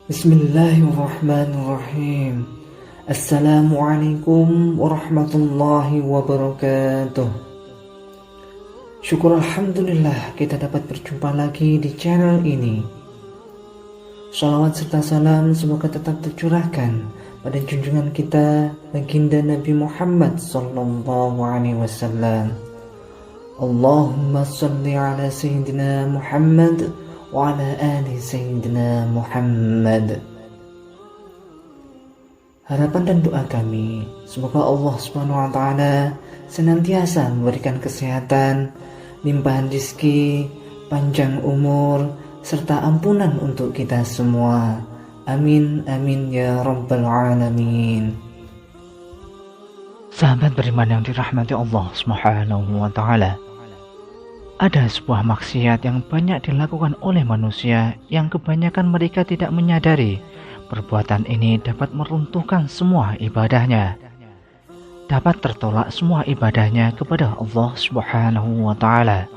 Bismillahirrahmanirrahim. Assalamualaikum warahmatullahi wabarakatuh. Syukur Alhamdulillah kita dapat berjumpa lagi di channel ini. Shalawat serta salam semoga tetap tercurahkan pada junjungan kita baginda Nabi Muhammad sallallahu alaihi wasallam. Allahumma salli ala Sayyidina Muhammad wa ala ali Sayyidina Muhammad. Harapan dan doa kami, semoga Allah Subhanahu wa taala senantiasa memberikan kesehatan, limpahan rezeki, panjang umur, serta ampunan untuk kita semua. Amin amin ya rabbal alamin. Sahabat beriman yang dirahmati Allah Subhanahu wa taala. Ada sebuah maksiat yang banyak dilakukan oleh manusia yang kebanyakan mereka tidak menyadari perbuatan ini dapat meruntuhkan semua ibadahnya. Dapat tertolak semua ibadahnya kepada Allah Subhanahu wa taala.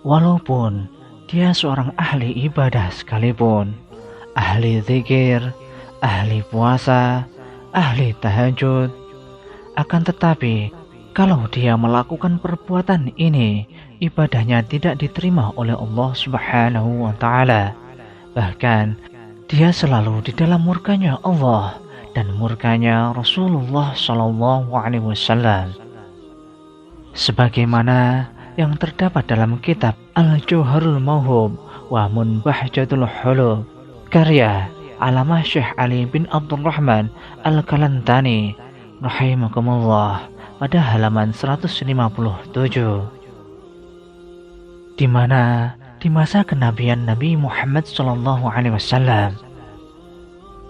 Walaupun dia seorang ahli ibadah sekalipun, ahli zikir, ahli puasa, ahli tahajud, akan tetapi kalau dia melakukan perbuatan ini, ibadahnya tidak diterima oleh Allah Subhanahu wa taala. Bahkan dia selalu di dalam murkanya Allah dan murkanya Rasulullah sallallahu alaihi wasallam. Sebagaimana yang terdapat dalam kitab Al-Jauharul Mauhub wa Munbahjatul Hulub karya Alamah Syekh Ali bin Abdurrahman Al-Kalantani rahimakumullah pada halaman 157, di mana di masa kenabian Nabi Muhammad SAW,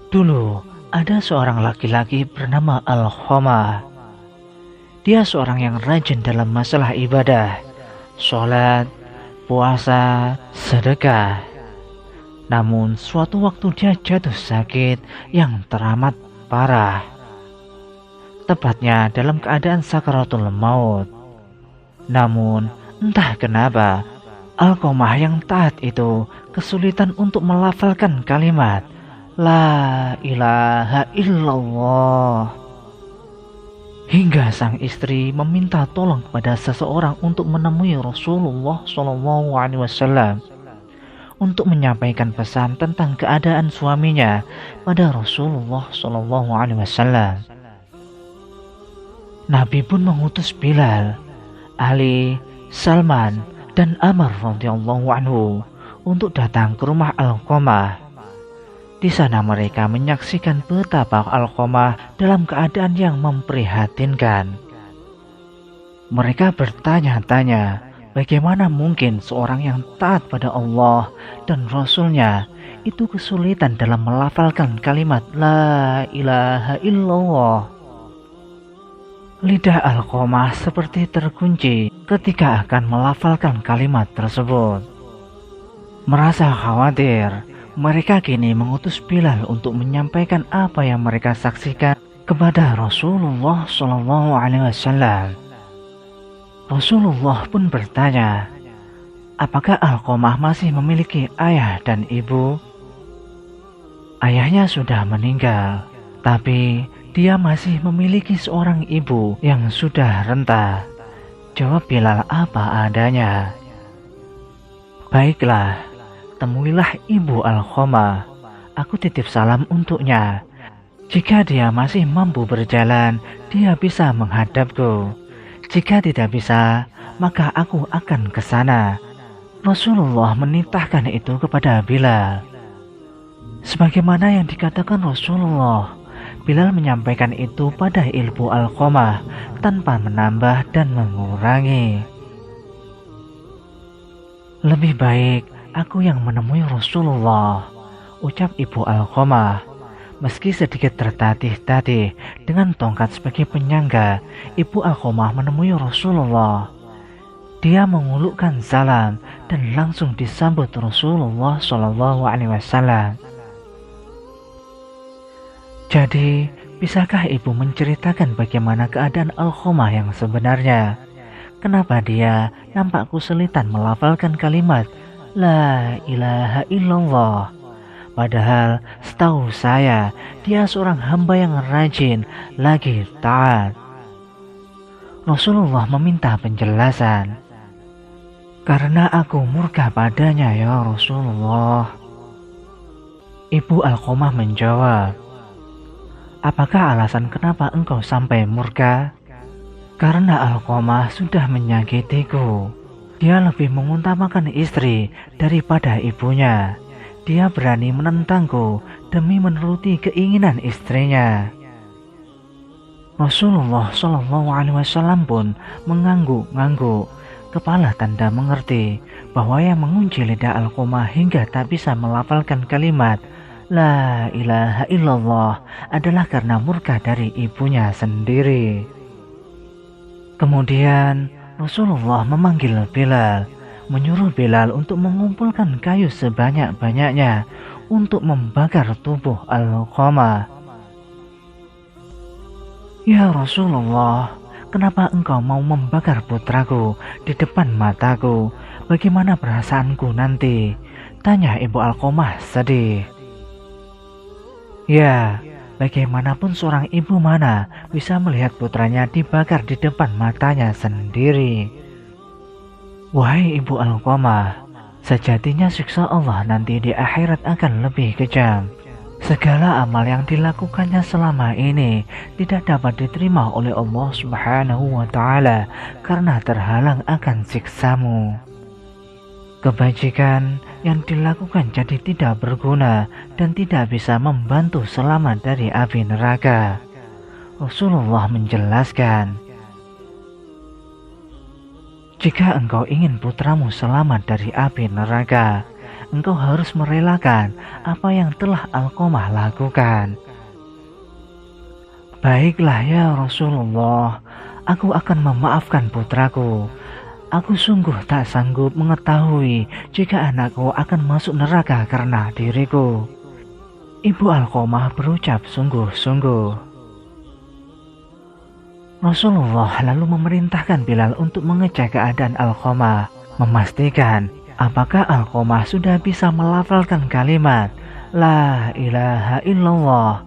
dulu ada seorang laki-laki bernama Al-Khomah. Dia seorang yang rajin dalam masalah ibadah, sholat, puasa, sedekah. Namun suatu waktu dia jatuh sakit yang teramat parah, tepatnya dalam keadaan sakaratul maut. Namun entah kenapa Al-Khomah yang taat itu kesulitan untuk melafalkan kalimat La ilaha illallah, hingga sang istri meminta tolong kepada seseorang untuk menemui Rasulullah SAW untuk menyampaikan pesan tentang keadaan suaminya pada Rasulullah SAW. Nabi pun mengutus Bilal, Ali, Salman, dan Amr radhiyallahu anhu untuk datang ke rumah Al-Khomah. Di sana mereka menyaksikan betapa Al-Khomah dalam keadaan yang memprihatinkan. Mereka bertanya-tanya, bagaimana mungkin seorang yang taat pada Allah dan Rasulnya itu kesulitan dalam melafalkan kalimat La ilaha illallah. Lidah Al-Khomah seperti terkunci ketika akan melafalkan kalimat tersebut. Merasa khawatir, mereka kini mengutus Bilal untuk menyampaikan apa yang mereka saksikan kepada Rasulullah SAW. Rasulullah pun bertanya, apakah Al-Khomah masih memiliki ayah dan ibu? Ayahnya sudah meninggal, tapi dia masih memiliki seorang ibu yang sudah renta. Jawab Bilal apa adanya. Baiklah, temuilah ibu Al-Khomah. Aku titip salam untuknya. Jika dia masih mampu berjalan, dia bisa menghadapku. Jika tidak bisa, maka aku akan ke sana. Rasulullah menitahkan itu kepada Bilal. Sebagaimana yang dikatakan Rasulullah, Bilal menyampaikan itu pada ilmu Al-Khomah tanpa menambah dan mengurangi. Lebih baik aku yang menemui Rasulullah, ucap ibu Al-Khomah. Meski sedikit tertatih-tatih dengan tongkat sebagai penyangga, ibu Al-Khomah menemui Rasulullah. Dia mengulurkan salam dan langsung disambut Rasulullah SAW. Jadi, bisakah ibu menceritakan bagaimana keadaan Al-Khomah yang sebenarnya? Kenapa dia nampak kesulitan melafalkan kalimat La ilaha illallah? Padahal setahu saya dia seorang hamba yang rajin lagi taat. Rasulullah meminta penjelasan. Karena aku murka padanya ya Rasulullah. Ibu Alqamah menjawab, apakah alasan kenapa engkau sampai murka? Karena Alqamah sudah menyakitiku. Dia lebih mengutamakan istri daripada ibunya. Dia berani menentangku demi menuruti keinginan istrinya. Rasulullah SAW pun mengangguk-ngangguk. Kepala tanda mengerti bahwa yang mengunci lidah Alqamah hingga tak bisa melafalkan kalimat La ilaha illallah adalah karena murka dari ibunya sendiri. Kemudian Rasulullah memanggil Bilal, menyuruh Bilal untuk mengumpulkan kayu sebanyak-banyaknya untuk membakar tubuh Alqamah. Ya Rasulullah, kenapa engkau mau membakar putraku di depan mataku? Bagaimana perasaanku nanti? Tanya ibu Alqamah sedih. Ya, bagaimanapun seorang ibu mana bisa melihat putranya dibakar di depan matanya sendiri. Wahai ibu Alqamah, sejatinya siksa Allah nanti di akhirat akan lebih kejam. Segala amal yang dilakukannya selama ini tidak dapat diterima oleh Allah Subhanahu wa Ta'ala karena terhalang akan siksamu. Kebajikan yang dilakukan jadi tidak berguna dan tidak bisa membantu selamat dari api neraka. Rasulullah menjelaskan, jika engkau ingin putramu selamat dari api neraka, engkau harus merelakan apa yang telah Alqamah lakukan. Baiklah ya Rasulullah, aku akan memaafkan putraku. Aku sungguh tak sanggup mengetahui jika anakku akan masuk neraka karena diriku. Ibu Alqamah berucap sungguh-sungguh. Rasulullah lalu memerintahkan Bilal untuk mengecek keadaan Alqamah, memastikan apakah Alqamah sudah bisa melafalkan kalimat La ilaha illallah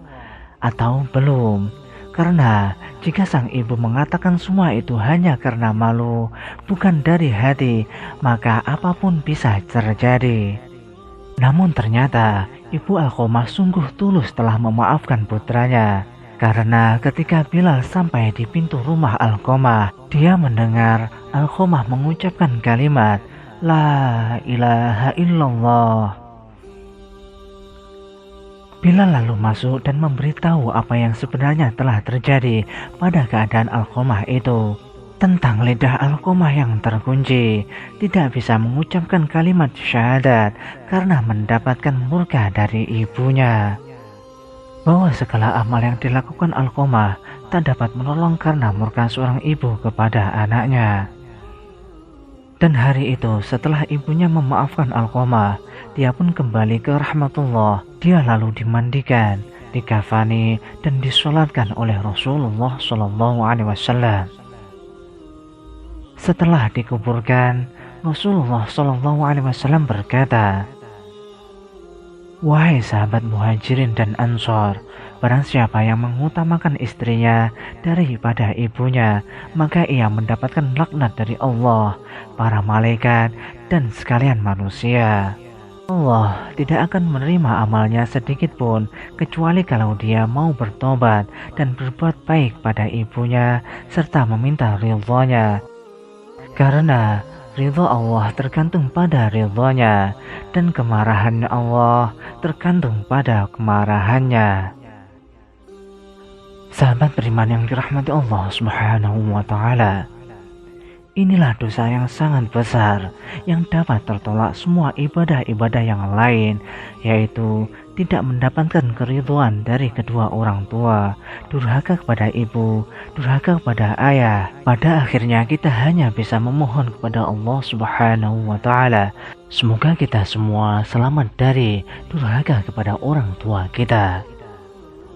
atau belum. Karena jika sang ibu mengatakan semua itu hanya karena malu, bukan dari hati, maka apapun bisa terjadi. Namun ternyata ibu Alqamah sungguh tulus telah memaafkan putranya. Karena ketika Bilal sampai di pintu rumah Alqamah, dia mendengar Alqamah mengucapkan kalimat La ilaha illallah. Bilal lalu masuk dan memberitahu apa yang sebenarnya telah terjadi pada keadaan Alqamah itu. Tentang lidah Alqamah yang terkunci, tidak bisa mengucapkan kalimat syahadat karena mendapatkan murka dari ibunya. Bahwa segala amal yang dilakukan Alqamah tak dapat menolong karena murka seorang ibu kepada anaknya. Dan hari itu setelah ibunya memaafkan Alqamah, dia pun kembali ke rahmatullah. Dia lalu dimandikan, dikafani dan disolatkan oleh Rasulullah SAW. Setelah dikuburkan, Rasulullah SAW berkata, Wahai sahabat muhajirin dan ansor, barang siapa yang mengutamakan istrinya daripada ibunya, maka ia mendapatkan laknat dari Allah, para malaikat, dan sekalian manusia. Allah tidak akan menerima amalnya sedikit pun, kecuali kalau dia mau bertobat dan berbuat baik pada ibunya, serta meminta ridhonya. Karena ridho Allah tergantung pada ridhonya, dan kemarahan Allah tergantung pada kemarahannya. Sahabat beriman yang dirahmati Allah Subhanahu wa Ta'ala, inilah dosa yang sangat besar yang dapat tertolak semua ibadah-ibadah yang lain, yaitu tidak mendapatkan keridhaan dari kedua orang tua, durhaka kepada ibu, durhaka kepada ayah. Pada akhirnya kita hanya bisa memohon kepada Allah Subhanahu wa Ta'ala, semoga kita semua selamat dari durhaka kepada orang tua kita.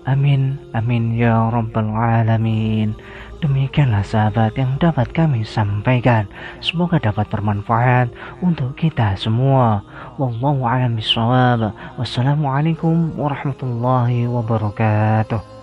Amin, amin ya rabbal alamin. Demikianlah sahabat yang dapat kami sampaikan. Semoga dapat bermanfaat untuk kita semua. Wallahu a'lam bishawab. Wassalamualaikum warahmatullahi wabarakatuh.